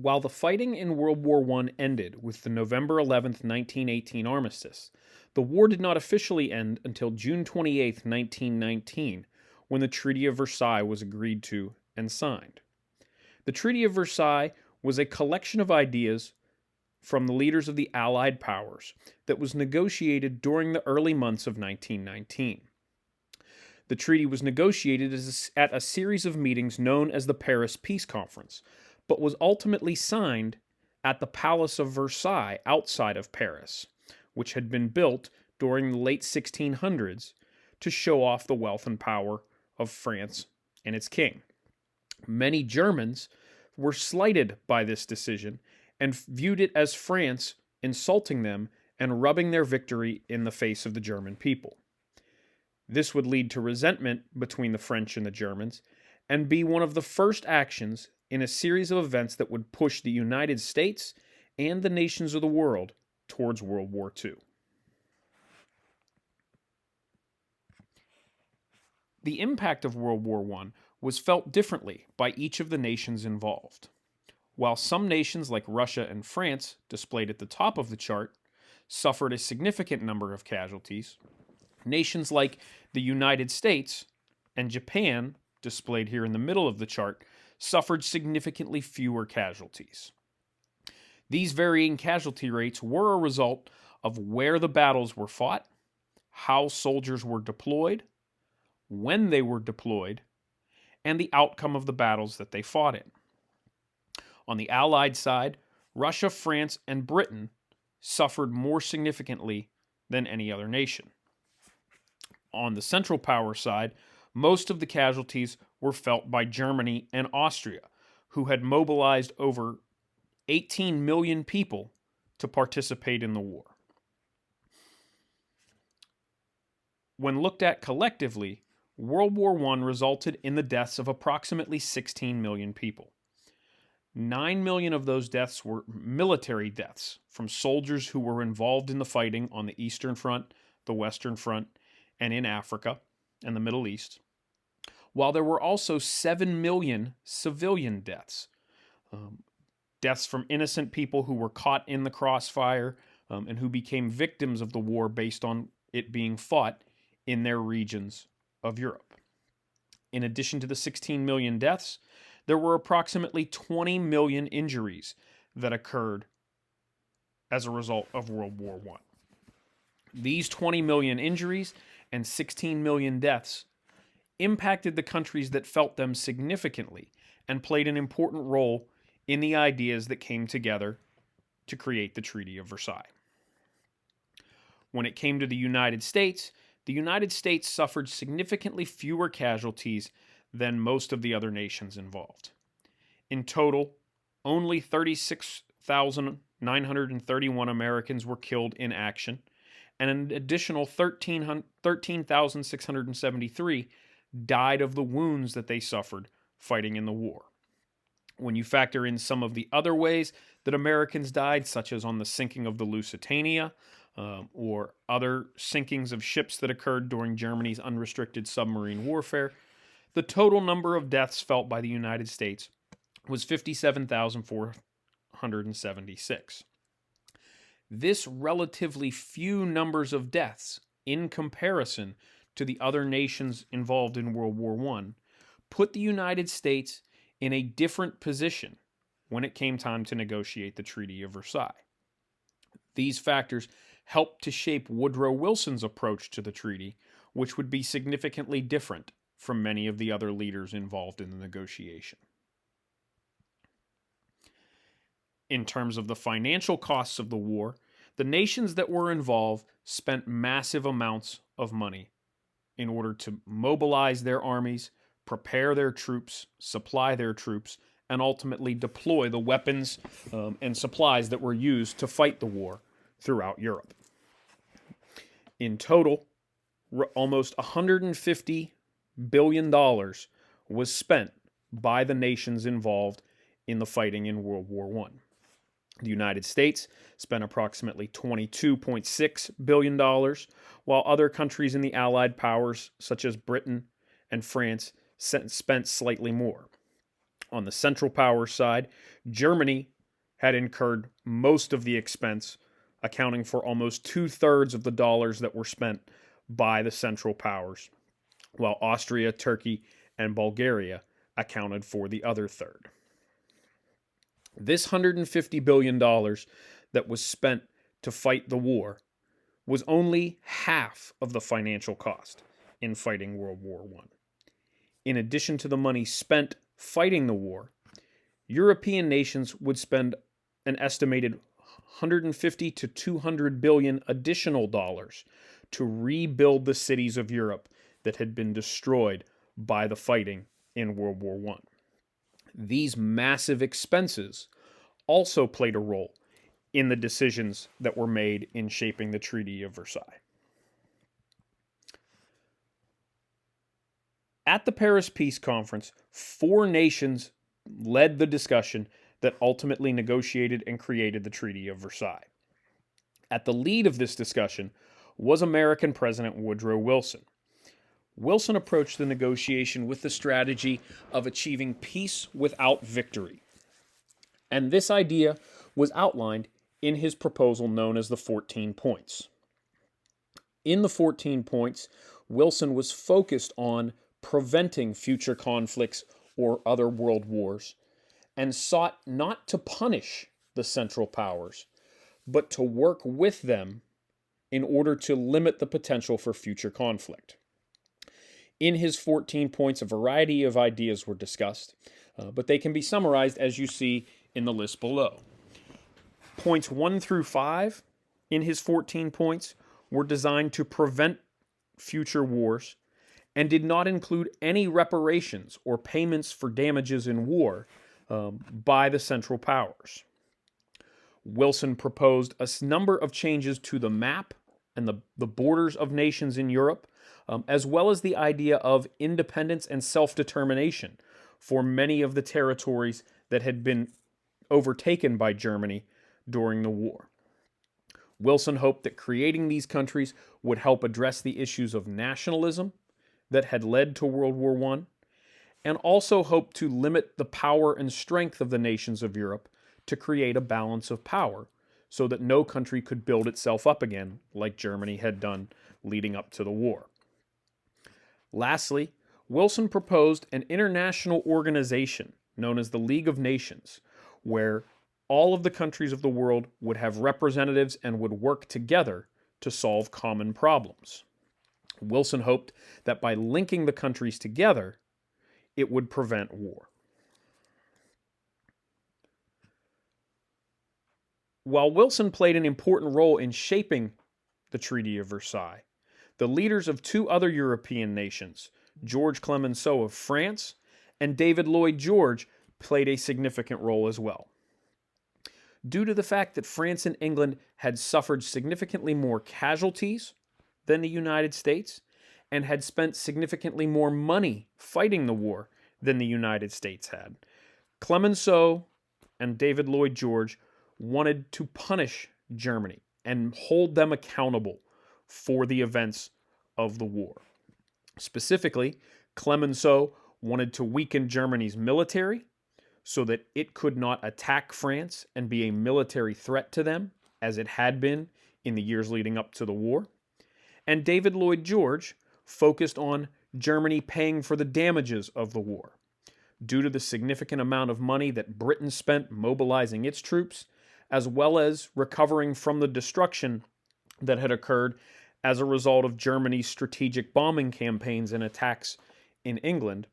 While the fighting in World War I ended with the November 11th, 1918 armistice, the war did not officially end until June 28th, 1919, when the Treaty of Versailles was agreed to and signed. The Treaty of Versailles was a collection of ideas from the leaders of the Allied powers that was negotiated during the early months of 1919. The treaty was negotiated at a series of meetings known as the Paris Peace Conference, but was ultimately signed at the Palace of Versailles outside of Paris, which had been built during the late 1600s to show off the wealth and power of France and its king. Many Germans were slighted by this decision and viewed it as France insulting them and rubbing their victory in the face of the German people. This would lead to resentment between the French and the Germans and be one of the first actions in a series of events that would push the United States and the nations of the world towards World War II. The impact of World War I was felt differently by each of the nations involved. While some nations like Russia and France, displayed at the top of the chart, suffered a significant number of casualties, nations like the United States and Japan, displayed here in the middle of the chart, suffered significantly fewer casualties. These varying casualty rates were a result of where the battles were fought, how soldiers were deployed, when they were deployed, and the outcome of the battles that they fought in. On the Allied side, Russia, France, and Britain suffered more significantly than any other nation. On the Central Power side, most of the casualties were felt by Germany and Austria, who had mobilized over 18 million people to participate in the war. When looked at collectively, World War I resulted in the deaths of approximately 16 million people. 9 million of those deaths were military deaths from soldiers who were involved in the fighting on the Eastern Front, the Western Front, and in Africa and the Middle East, while there were also 7 million civilian deaths. Deaths from innocent people who were caught in the crossfire and who became victims of the war based on it being fought in their regions of Europe. In addition to the 16 million deaths, there were approximately 20 million injuries that occurred as a result of World War I. These 20 million injuries and 16 million deaths impacted the countries that felt them significantly and played an important role in the ideas that came together to create the Treaty of Versailles. When it came to the United States suffered significantly fewer casualties than most of the other nations involved. In total, only 36,931 Americans were killed in action, and an additional 13,673 died of the wounds that they suffered fighting in the war. When you factor in some of the other ways that Americans died, such as on the sinking of the Lusitania, or other sinkings of ships that occurred during Germany's unrestricted submarine warfare, the total number of deaths felt by the United States was 57,476. This relatively few numbers of deaths, in comparison to the other nations involved in World War I, put the United States in a different position when it came time to negotiate the Treaty of Versailles. These factors helped to shape Woodrow Wilson's approach to the treaty, which would be significantly different from many of the other leaders involved in the negotiation. In terms of the financial costs of the war, the nations that were involved spent massive amounts of money in order to mobilize their armies, prepare their troops, supply their troops, and ultimately deploy the weapons and supplies that were used to fight the war throughout Europe. In total, almost $150 billion was spent by the nations involved in the fighting in World War I. The United States spent approximately $22.6 billion, while other countries in the Allied powers, such as Britain and France, spent slightly more. On the Central Powers side, Germany had incurred most of the expense, accounting for almost 2/3 of the dollars that were spent by the Central Powers, while Austria, Turkey, and Bulgaria accounted for the other third. This $150 billion that was spent to fight the war was only half of the financial cost in fighting World War I. In addition to the money spent fighting the war, European nations would spend an estimated 150 to 200 billion additional dollars to rebuild the cities of Europe that had been destroyed by the fighting in World War I. These massive expenses also played a role in the decisions that were made in shaping the Treaty of Versailles. At the Paris Peace Conference, 4 nations led the discussion that ultimately negotiated and created the Treaty of Versailles. At the lead of this discussion was American President Woodrow Wilson. Wilson approached the negotiation with the strategy of achieving peace without victory. And this idea was outlined in his proposal known as the 14 Points. In the 14 Points, Wilson was focused on preventing future conflicts or other world wars, and sought not to punish the Central Powers, but to work with them in order to limit the potential for future conflict. In his 14 points, a variety of ideas were discussed, but they can be summarized as you see in the list below. Points 1 through 5 in his 14 points were designed to prevent future wars and did not include any reparations or payments for damages in war by the Central Powers. Wilson proposed a number of changes to the map and the borders of nations in Europe, as well as the idea of independence and self-determination for many of the territories that had been overtaken by Germany during the war. Wilson hoped that creating these countries would help address the issues of nationalism that had led to World War I, and also hoped to limit the power and strength of the nations of Europe to create a balance of power so that no country could build itself up again like Germany had done leading up to the war. Lastly, Wilson proposed an international organization known as the League of Nations, where all of the countries of the world would have representatives and would work together to solve common problems. Wilson hoped that by linking the countries together, it would prevent war. While Wilson played an important role in shaping the Treaty of Versailles, the leaders of 2 other European nations, George Clemenceau of France and David Lloyd George, played a significant role as well. Due to the fact that France and England had suffered significantly more casualties than the United States and had spent significantly more money fighting the war than the United States had, Clemenceau and David Lloyd George wanted to punish Germany and hold them accountable for the events of the war. Specifically, Clemenceau wanted to weaken Germany's military so that it could not attack France and be a military threat to them, as it had been in the years leading up to the war. And David Lloyd George focused on Germany paying for the damages of the war. Due to the significant amount of money that Britain spent mobilizing its troops, as well as recovering from the destruction that had occurred as a result of Germany's strategic bombing campaigns and attacks in England,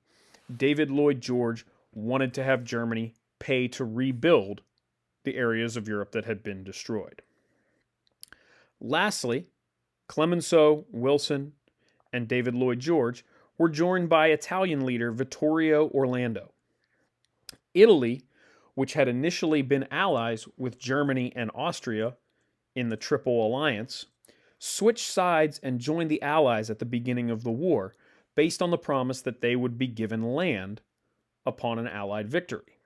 David Lloyd George wanted to have Germany pay to rebuild the areas of Europe that had been destroyed. Lastly, Clemenceau, Wilson, and David Lloyd George were joined by Italian leader Vittorio Orlando. Italy, which had initially been allies with Germany and Austria in the Triple Alliance, switched sides and joined the Allies at the beginning of the war, based on the promise that they would be given land upon an Allied victory.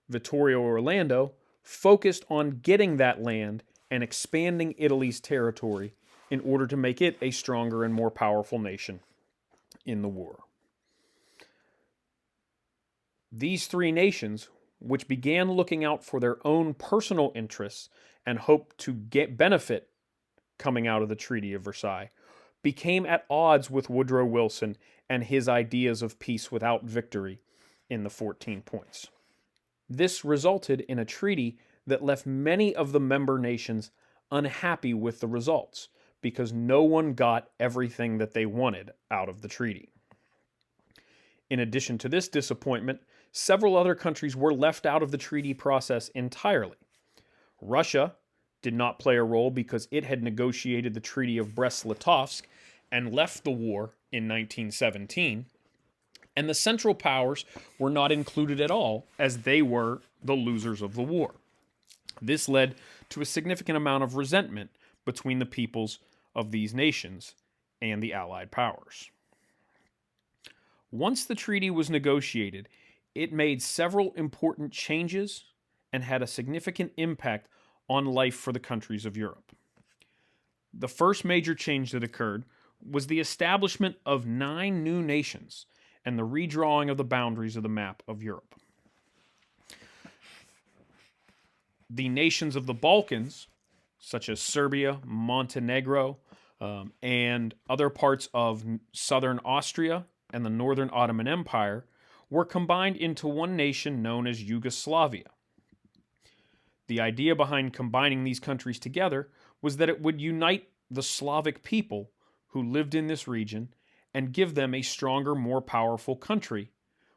Vittorio Orlando focused on getting that land and expanding Italy's territory in order to make it a stronger and more powerful nation in the war. These three nations, which began looking out for their own personal interests and hoped to get benefit coming out of the Treaty of Versailles, became at odds with Woodrow Wilson and his ideas of peace without victory in the 14 points. This resulted in a treaty that left many of the member nations unhappy with the results because no one got everything that they wanted out of the treaty. In addition to this disappointment, several other countries were left out of the treaty process entirely. Russia did not play a role because it had negotiated the Treaty of Brest-Litovsk and left the war in 1917, and the Central Powers were not included at all as they were the losers of the war. This led to a significant amount of resentment between the peoples of these nations and the Allied powers. Once the treaty was negotiated, it made several important changes and had a significant impact on life for the countries of Europe. The first major change that occurred was the establishment of 9 new nations and the redrawing of the boundaries of the map of Europe. The nations of the Balkans, such as Serbia, Montenegro, and other parts of southern Austria and the northern Ottoman Empire, were combined into one nation known as Yugoslavia. The idea behind combining these countries together was that it would unite the Slavic people who lived in this region and give them a stronger, more powerful country,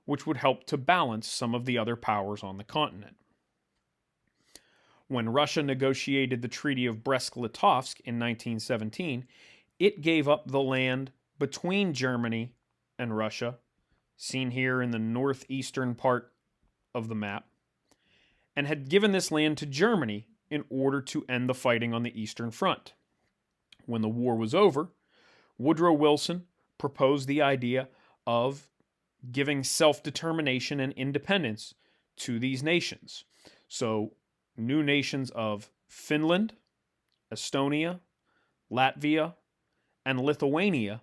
which would help to balance some of the other powers on the continent. When Russia negotiated the Treaty of Brest-Litovsk in 1917, it gave up the land between Germany and Russia, seen here in the northeastern part of the map, and had given this land to Germany in order to end the fighting on the Eastern Front. When the war was over, Woodrow Wilson proposed the idea of giving self-determination and independence to these nations. So, new nations of Finland, Estonia, Latvia, and Lithuania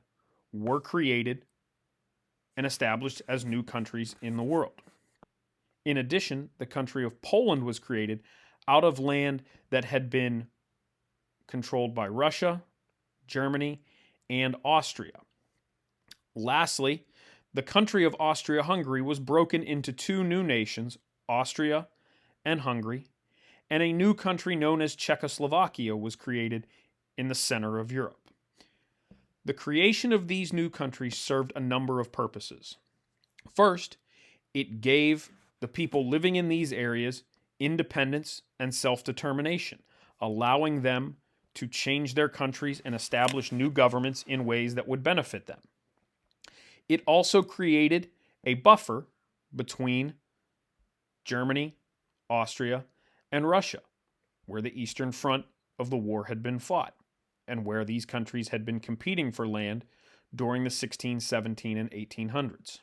were created and established as new countries in the world. In addition, the country of Poland was created out of land that had been controlled by Russia, Germany, and Austria. Lastly, the country of Austria-Hungary was broken into 2 new nations, Austria and Hungary, and a new country known as Czechoslovakia was created in the center of Europe. The creation of these new countries served a number of purposes. First, it gave the people living in these areas independence and self-determination, allowing them to change their countries and establish new governments in ways that would benefit them. It also created a buffer between Germany, Austria, and Russia, where the Eastern Front of the war had been fought, and where these countries had been competing for land during the 1617 and 1800s.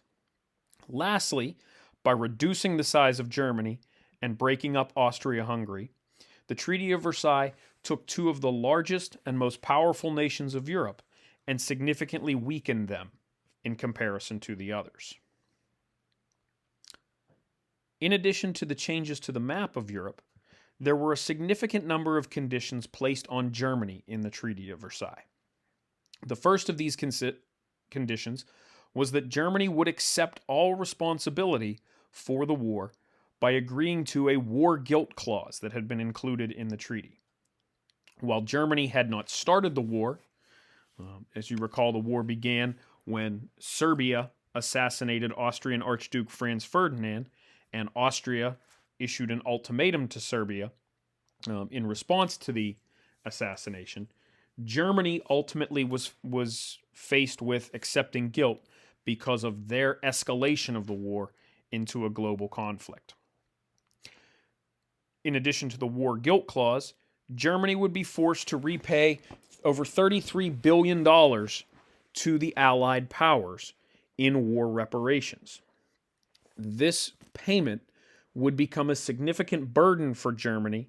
Lastly, by reducing the size of Germany and breaking up Austria-Hungary, the Treaty of Versailles took 2 of the largest and most powerful nations of Europe and significantly weakened them in comparison to the others. In addition to the changes to the map of Europe, there were a significant number of conditions placed on Germany in the Treaty of Versailles. The first of these conditions was that Germany would accept all responsibility for the war by agreeing to a war guilt clause that had been included in the treaty. While Germany had not started the war, as you recall, the war began when Serbia assassinated Austrian Archduke Franz Ferdinand, and Austria issued an ultimatum to Serbia in response to the assassination. Germany ultimately was faced with accepting guilt because of their escalation of the war into a global conflict. In addition to the war guilt clause, Germany would be forced to repay over $33 billion to the Allied powers in war reparations. This payment would become a significant burden for Germany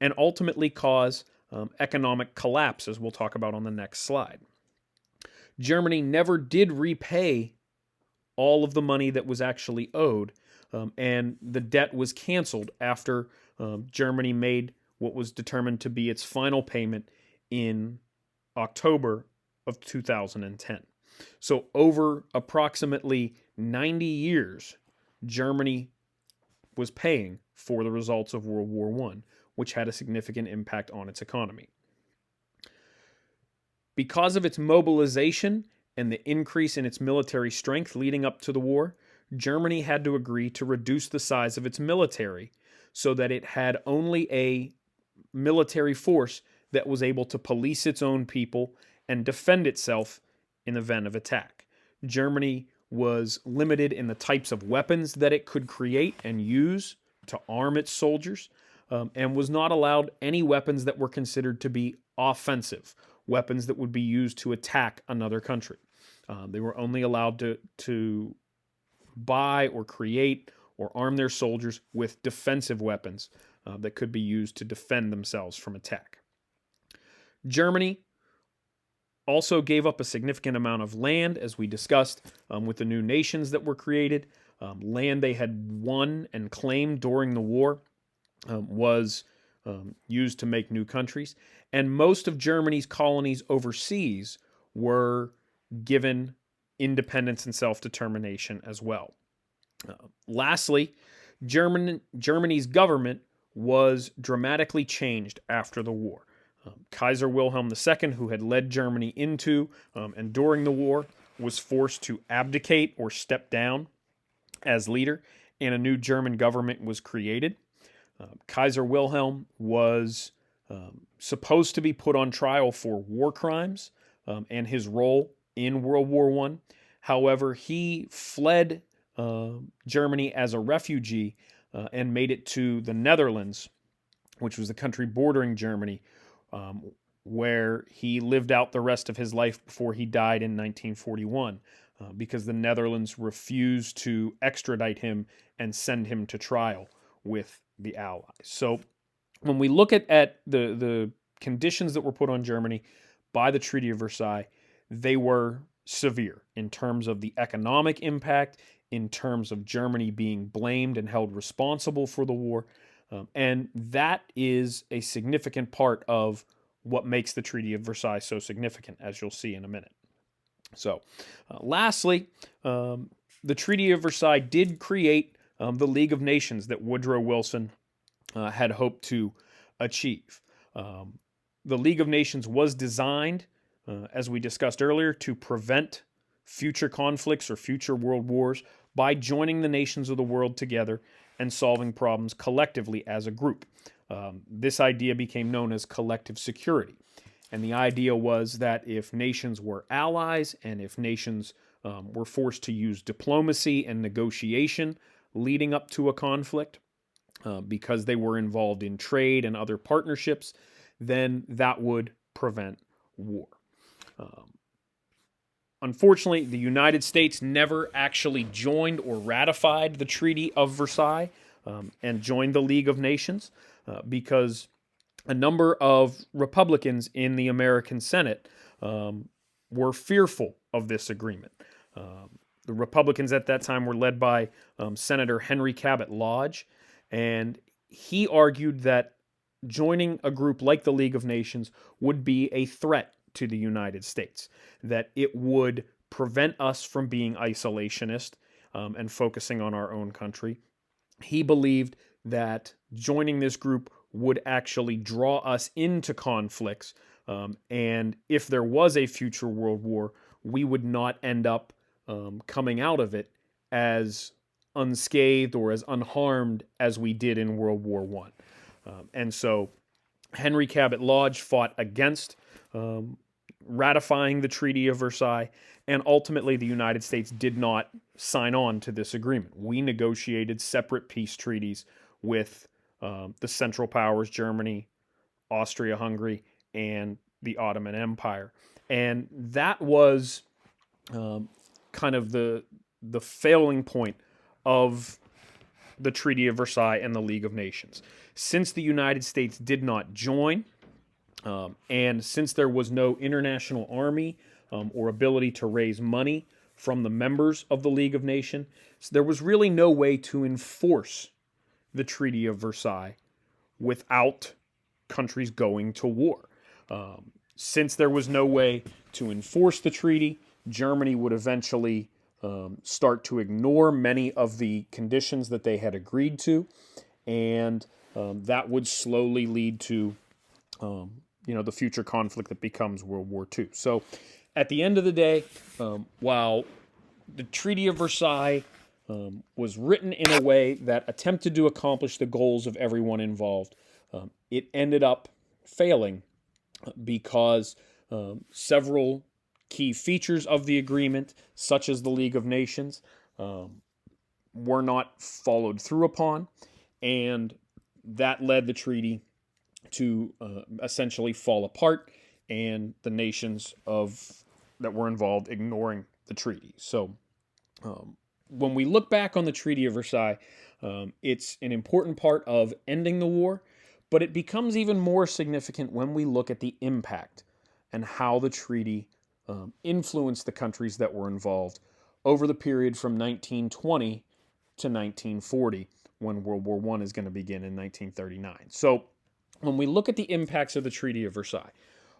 and ultimately cause economic collapse, as we'll talk about on the next slide. Germany never did repay all of the money that was actually owed and the debt was canceled after Germany made what was determined to be its final payment in October of 2010. So over approximately 90 years, Germany was paying for the results of World War I, which had a significant impact on its economy. Because of its mobilization and the increase in its military strength leading up to the war, Germany had to agree to reduce the size of its military so that it had only a military force that was able to police its own people and defend itself in the event of attack. Germany was limited in the types of weapons that it could create and use to arm its soldiers, and was not allowed any weapons that were considered to be offensive, weapons that would be used to attack another country. They were only allowed to buy or create or arm their soldiers with defensive weapons that could be used to defend themselves from attack. Germany also gave up a significant amount of land, as we discussed, with the new nations that were created. Land they had won and claimed during the war was used to make new countries. And most of Germany's colonies overseas were given independence and self-determination as well. Lastly, Germany's government was dramatically changed after the war. Kaiser Wilhelm II, who had led Germany into and during the war, was forced to abdicate or step down as leader, and a new German government was created. Kaiser Wilhelm was supposed to be put on trial for war crimes and his role in World War I. However, he fled Germany as a refugee and made it to the Netherlands, which was the country bordering Germany, where he lived out the rest of his life before he died in 1941, because the Netherlands refused to extradite him and send him to trial with the Allies. So when we look at the conditions that were put on Germany by the Treaty of Versailles, they were severe in terms of the economic impact, in terms of Germany being blamed and held responsible for the war. And that is a significant part of what makes the Treaty of Versailles so significant, as you'll see in a minute. So, lastly, the Treaty of Versailles did create the League of Nations that Woodrow Wilson had hoped to achieve. The League of Nations was designed, as we discussed earlier, to prevent future conflicts or future world wars by joining the nations of the world together and solving problems collectively as a group. This idea became known as collective security. And the idea was that if nations were allies and if nations were forced to use diplomacy and negotiation leading up to a conflict, because they were involved in trade and other partnerships, then that would prevent war. Unfortunately, the United States never actually joined or ratified the Treaty of Versailles and joined the League of Nations because a number of Republicans in the American Senate were fearful of this agreement. The Republicans at that time were led by Senator Henry Cabot Lodge, and he argued that joining a group like the League of Nations would be a threat to the United States, that it would prevent us from being isolationist and focusing on our own country. He believed that joining this group would actually draw us into conflicts, and if there was a future world war, we would not end up coming out of it as unscathed or as unharmed as we did in World War I. And so Henry Cabot Lodge fought against ratifying the Treaty of Versailles, and ultimately the United States did not sign on to this agreement. We negotiated separate peace treaties with the Central Powers, Germany, Austria-Hungary, and the Ottoman Empire. And that was kind of the failing point of the Treaty of Versailles and the League of Nations. Since the United States did not join, and since there was no international army or ability to raise money from the members of the League of Nations. So there was really no way to enforce the Treaty of Versailles without countries going to war. Since there was no way to enforce the treaty, Germany would eventually start to ignore many of the conditions that they had agreed to, and that would slowly lead to the future conflict that becomes World War II. So at the end of the day, while the Treaty of Versailles was written in a way that attempted to accomplish the goals of everyone involved, it ended up failing because several key features of the agreement, such as the League of Nations, were not followed through upon, and that led the treaty to essentially fall apart, and the nations that were involved ignoring the treaty. So when we look back on the Treaty of Versailles, it's an important part of ending the war, but it becomes even more significant when we look at the impact and how the treaty influenced the countries that were involved over the period from 1920 to 1940, when World War I is going to begin in 1939. So when we look at the impacts of the Treaty of Versailles,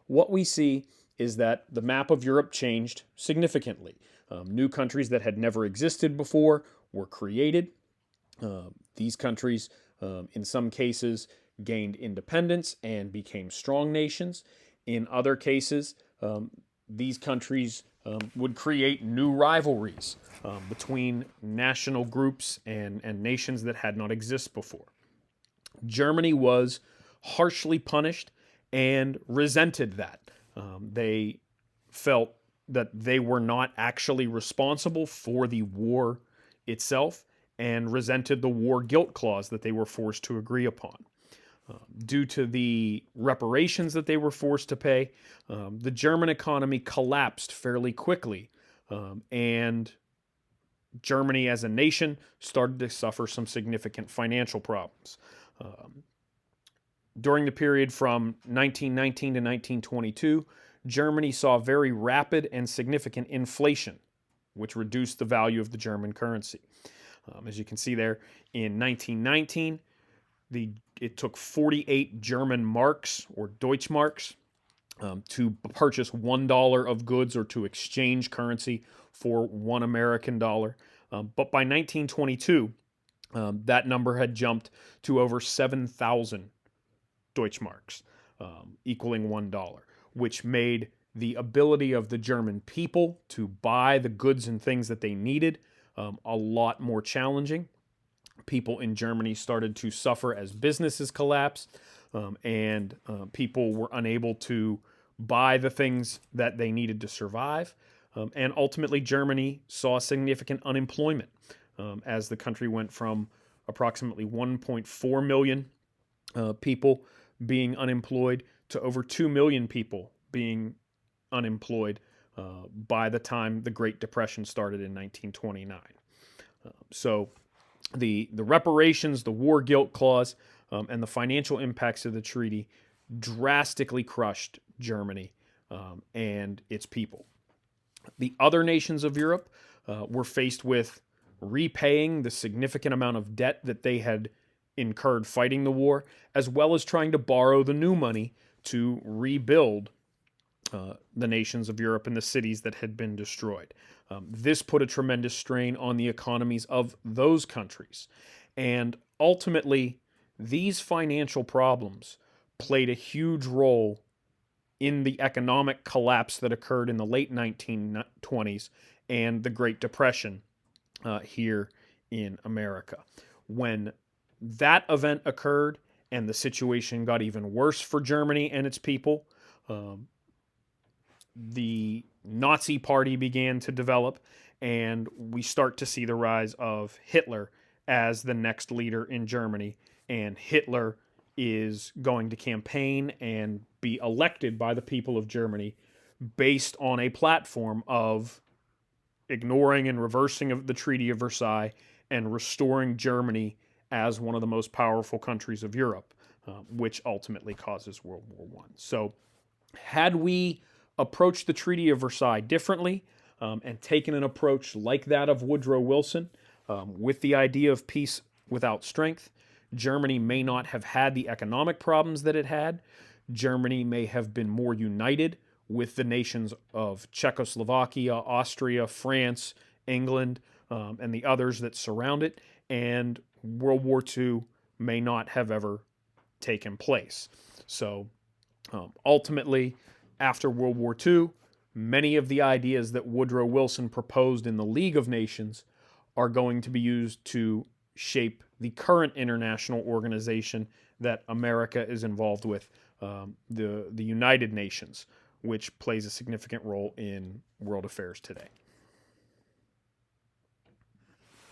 what we see is that the map of Europe changed significantly. New countries that had never existed before were created. These countries, in some cases, gained independence and became strong nations. In other cases, these countries would create new rivalries between national groups and nations that had not existed before. Germany was harshly punished and resented that. They felt that they were not actually responsible for the war itself and resented the war guilt clause that they were forced to agree upon. Due to the reparations that they were forced to pay, the German economy collapsed fairly quickly, and Germany as a nation started to suffer some significant financial problems. During the period from 1919 to 1922, Germany saw very rapid and significant inflation, which reduced the value of the German currency. As you can see there, in 1919, it took 48 German marks, or Deutschmarks, to purchase $1 of goods or to exchange currency for $1 American dollar. But by 1922, that number had jumped to over 7,000 Deutschmarks, equaling $1, which made the ability of the German people to buy the goods and things that they needed a lot more challenging. People in Germany started to suffer as businesses collapsed, and people were unable to buy the things that they needed to survive. And ultimately, Germany saw significant unemployment as the country went from approximately 1.4 million people being unemployed to over 2 million people being unemployed by the time the Great Depression started in 1929. So the reparations, the war guilt clause, and the financial impacts of the treaty drastically crushed Germany and its people. The other nations of Europe were faced with repaying the significant amount of debt that they had incurred fighting the war, as well as trying to borrow the new money to rebuild the nations of Europe and the cities that had been destroyed. This put a tremendous strain on the economies of those countries. And ultimately, these financial problems played a huge role in the economic collapse that occurred in the late 1920s and the Great Depression here in America. When that event occurred and the situation got even worse for Germany and its people, the Nazi Party began to develop, and we start to see the rise of Hitler as the next leader in Germany. And Hitler is going to campaign and be elected by the people of Germany based on a platform of ignoring and reversing of the Treaty of Versailles and restoring Germany as one of the most powerful countries of Europe, which ultimately causes World War I. So had we approached the Treaty of Versailles differently, and taken an approach like that of Woodrow Wilson, with the idea of peace without strength, Germany may not have had the economic problems that it had. Germany may have been more united with the nations of Czechoslovakia, Austria, France, England, and the others that surround it, and World War II may not have ever taken place. So ultimately, after World War II, many of the ideas that Woodrow Wilson proposed in the League of Nations are going to be used to shape the current international organization that America is involved with, the United Nations, which plays a significant role in world affairs today.